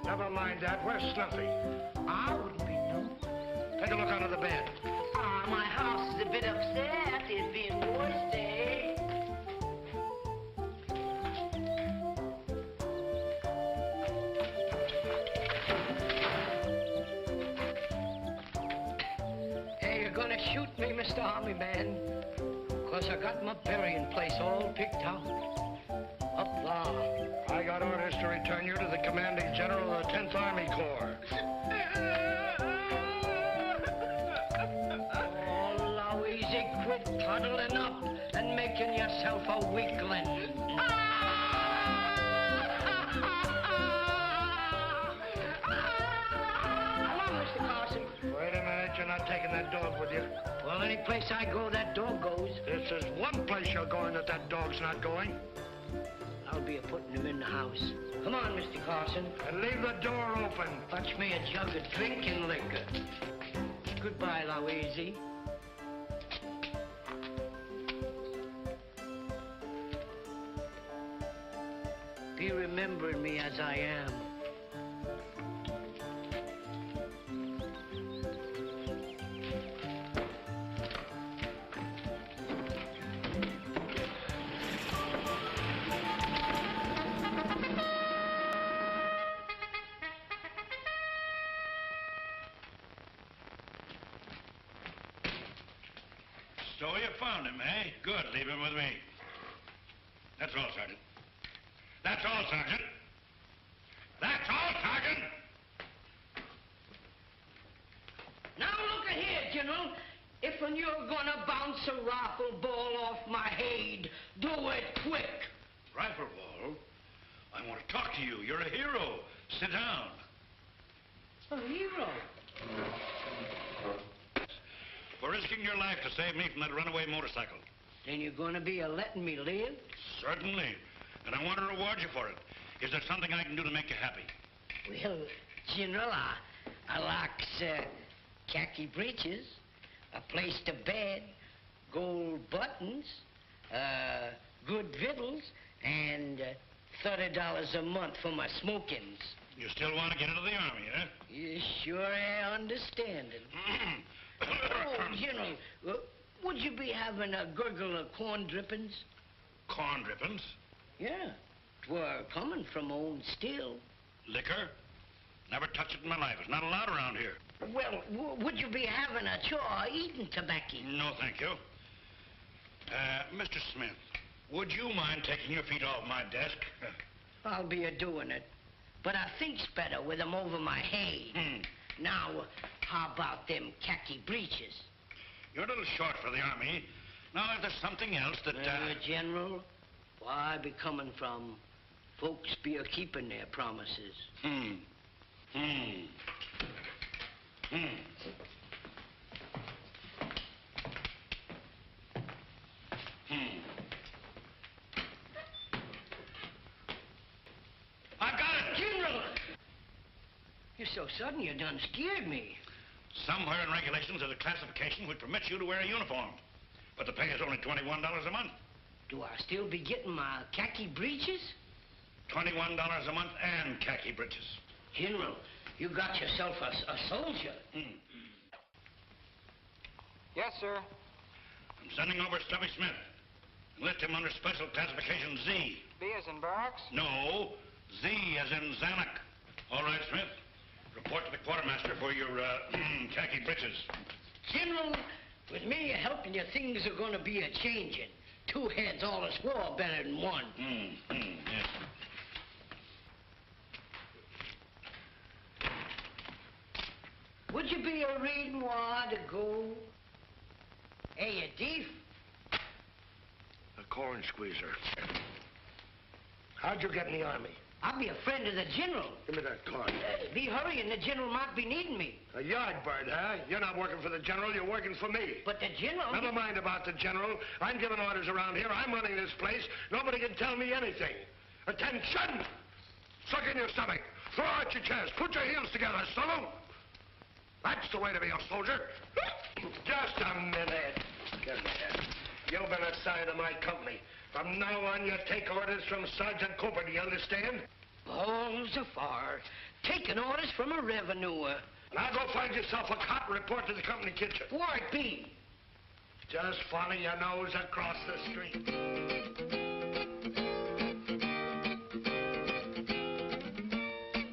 Never mind that. Where's Snuffy? I wouldn't be known. Take a look under the bed. My house is a bit upset. It's been worse day. Hey, you're gonna shoot me, Mr. Army Man? 'Cause I got my burying place all picked out. Up there. I got orders to return you to the commanding general of the 10th Army Corps. Oh, Louise, quit cuddling up and making yourself a weakling. Hello, Mr. Carson. Wait a minute, you're not taking that dog with you. Well, any place I go, that dog goes. This is one place you're going that dog's not going. I'll be putting him in the house. Come on, Mr. Carson. And leave the door open. Fetch me a jug of drinking liquor. Goodbye, Louise. Be remembering me as I am. So you found him, eh? Good. Leave him with me. That's all, Sergeant. That's all, Sergeant. That's all, Sergeant. Now look at here, General. If when you're gonna bounce a rifle ball off my head, do it quick. Rifle ball? I want to talk to you. You're a hero. Sit down. A hero? For risking your life to save me from that runaway motorcycle. Then you're gonna be letting me live? Certainly. And I want to reward you for it. Is there something I can do to make you happy? Well, General, I likes khaki breeches, a place to bed, gold buttons, good victuals, and $30 a month for my smokings. You still want to get into the Army, eh? You sure are understanding. Oh, General, would you be having a gurgle of corn drippings? Corn drippings? Yeah. 'Twere coming from old still. Liquor? Never touched it in my life. It's not allowed around here. Well, would you be having a chaw eating tobacco? No, thank you. Mr. Smith, would you mind taking your feet off my desk? I'll be a-doing it. But I think's better with them over my head. Now, how about them khaki breeches? You're a little short for the Army. Now, if there's something else that... General, where I be coming from, folks be a-keeping their promises. I got it! You're so sudden, you done scared me. Somewhere in regulations there's a classification which permits you to wear a uniform. But the pay is only $21 a month. Do I still be getting my khaki breeches? $21 a month and khaki breeches. General, you got yourself a soldier. Yes, sir. I'm sending over Snuffy Smith. Enlist him under special classification Z. B as in barracks? No, Z as in Zanuck. All right, Smith. Report to the quartermaster for your khaki breeches. General, with me helping you, things are going to be a-changing. Two heads all is war better than one. Yes. Would you be a reading while to go? Hey, you thief. A corn squeezer. How'd you get in the army? I'll be a friend of the general. Give me that card. Be hurrying, the general might be needing me. A yardbird, huh? You're not working for the general, you're working for me. But the general... Never mind about the general. I'm giving orders around here. I'm running this place. Nobody can tell me anything. Attention! Suck in your stomach. Throw out your chest. Put your heels together, salute. That's the way to be a soldier. Just a minute. Give me that. You've been assigned to my company. From now on, you take orders from Sergeant Cooper, do you understand? Balls afar. Taking orders from a revenuer. Now go find yourself a cot and report to the company kitchen. Where it be? Just follow your nose across the street.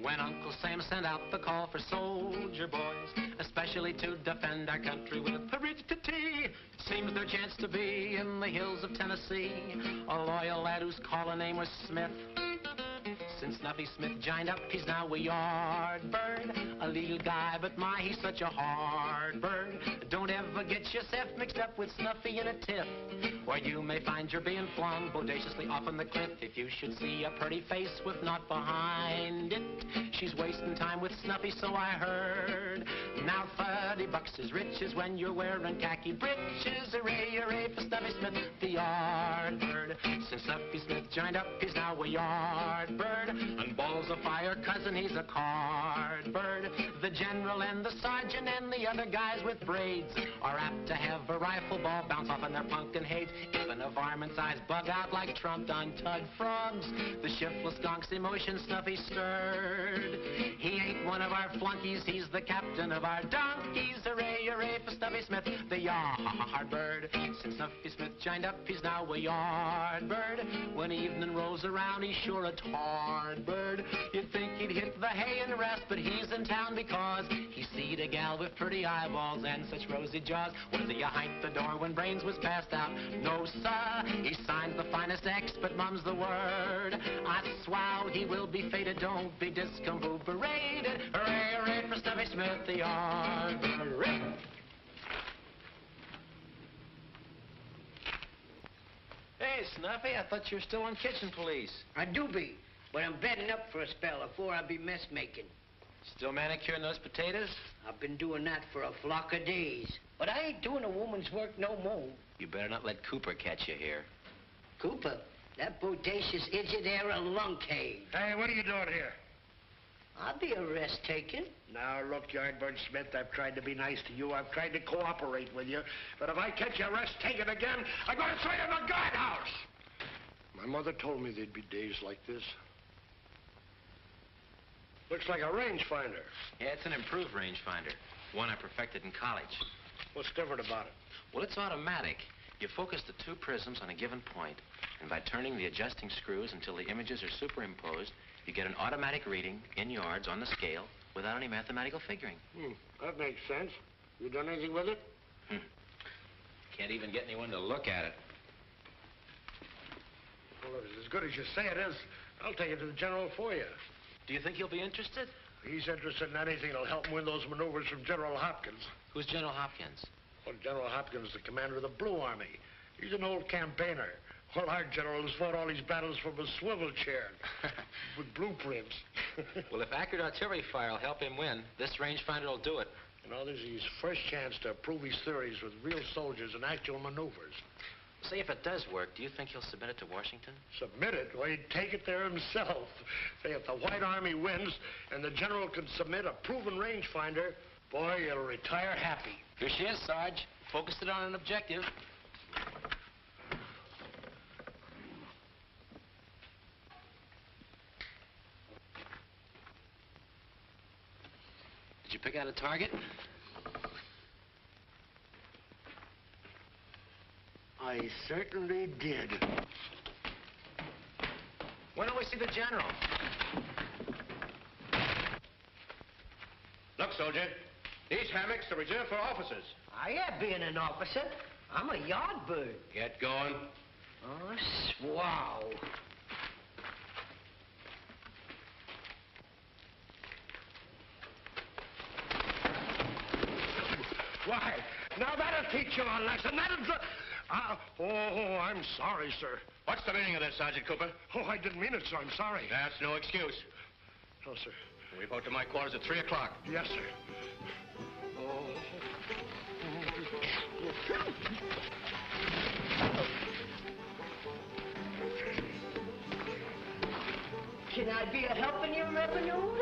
When Uncle Sam sent out the call for soldier boys, especially to defend our country with heredity, seems their chance to be in the hills of Tennessee. A loyal lad whose calling name was Smith. Since Snuffy Smith joined up, he's now a yard bird. A little guy, but my, he's such a hard bird. Don't ever get yourself mixed up with Snuffy in a tiff, or you may find you're being flung bodaciously off on the cliff. If you should see a pretty face with naught behind it, she's wasting time with Snuffy, so I heard. Now $30 is riches when you're wearing khaki breeches. Hooray, hooray for Snuffy Smith, the yard bird. Since Snuffy Smith joined up, he's now a yard bird. And balls of fire, cousin, he's a card bird. The general and the sergeant and the other guys with braids are apt to have a rifle ball bounce off on their pumpkin heads. Even a varmint's eyes bug out like trumped on Tud frogs. The shiftless donk's emotion Snuffy stirred. He ain't one of our flunkies, he's the captain of our donkeys. Hooray, hooray for Snuffy Smith, the yard bird. Since Snuffy Smith joined up, he's now a yard bird. When evening rolls around, he's sure a hard bird. You'd think he'd hit the hay and rest, but he's in town because he seed a gal with pretty eyeballs and such rosy jaws. Was he behind the door when brains was passed out? No, sir. He signed the finest X, but mum's the word. I swow he will be fated. Don't be discombobulated. Hooray, hooray for Snuffy Smith, the yard bird. Hey, Snuffy, I thought you were still on kitchen police. I do be, but I'm bedding up for a spell before I be mess making. Still manicuring those potatoes? I've been doing that for a flock of days. But I ain't doing a woman's work no more. You better not let Cooper catch you here. Cooper, that bodacious idiot there a lunkhead. Hey, what are you doing here? I'll be a rest taking. Now, look, Yardbird Smith, I've tried to be nice to you. I've tried to cooperate with you. But if I catch you rest taking again, I'm going to throw you in the guardhouse. My mother told me there'd be days like this. Looks like a rangefinder. Yeah, it's an improved rangefinder. One I perfected in college. What's different about it? Well, it's automatic. You focus the two prisms on a given point, and by turning the adjusting screws until the images are superimposed, you get an automatic reading in yards on the scale without any mathematical figuring. That makes sense. You done anything with it? Can't even get anyone to look at it. Well, if it's as good as you say it is, I'll take it to the general for you. Do you think he'll be interested? He's interested in anything that'll help him win those maneuvers from General Hopkins. Who's General Hopkins? Well, General Hopkins is the commander of the Blue Army. He's an old campaigner. Well, our general has fought all these battles from a swivel chair with blueprints. Well, if accurate artillery fire will help him win, this rangefinder will do it. You know, this is his first chance to prove his theories with real soldiers and actual maneuvers. Say, if it does work, do you think he'll submit it to Washington? Submit it? Well, he'd take it there himself. Say, if the White Army wins and the general can submit a proven rangefinder, boy, you'll retire happy. Here she is, Sarge. Focused it on an objective. Did you pick out a target? I certainly did. When do we see the general? Look, soldier, these hammocks are reserved for officers. I ain't being an officer. I'm a yard bird. Get going. Oh, wow. Why, now that'll teach you a lesson. That'll... oh, I'm sorry, sir. What's the meaning of this, Sergeant Cooper? Oh, I didn't mean it, sir. I'm sorry. That's no excuse. No, sir. Report to my quarters at 3 o'clock. Yes, sir. Oh. Can I be a helping you, Revenue?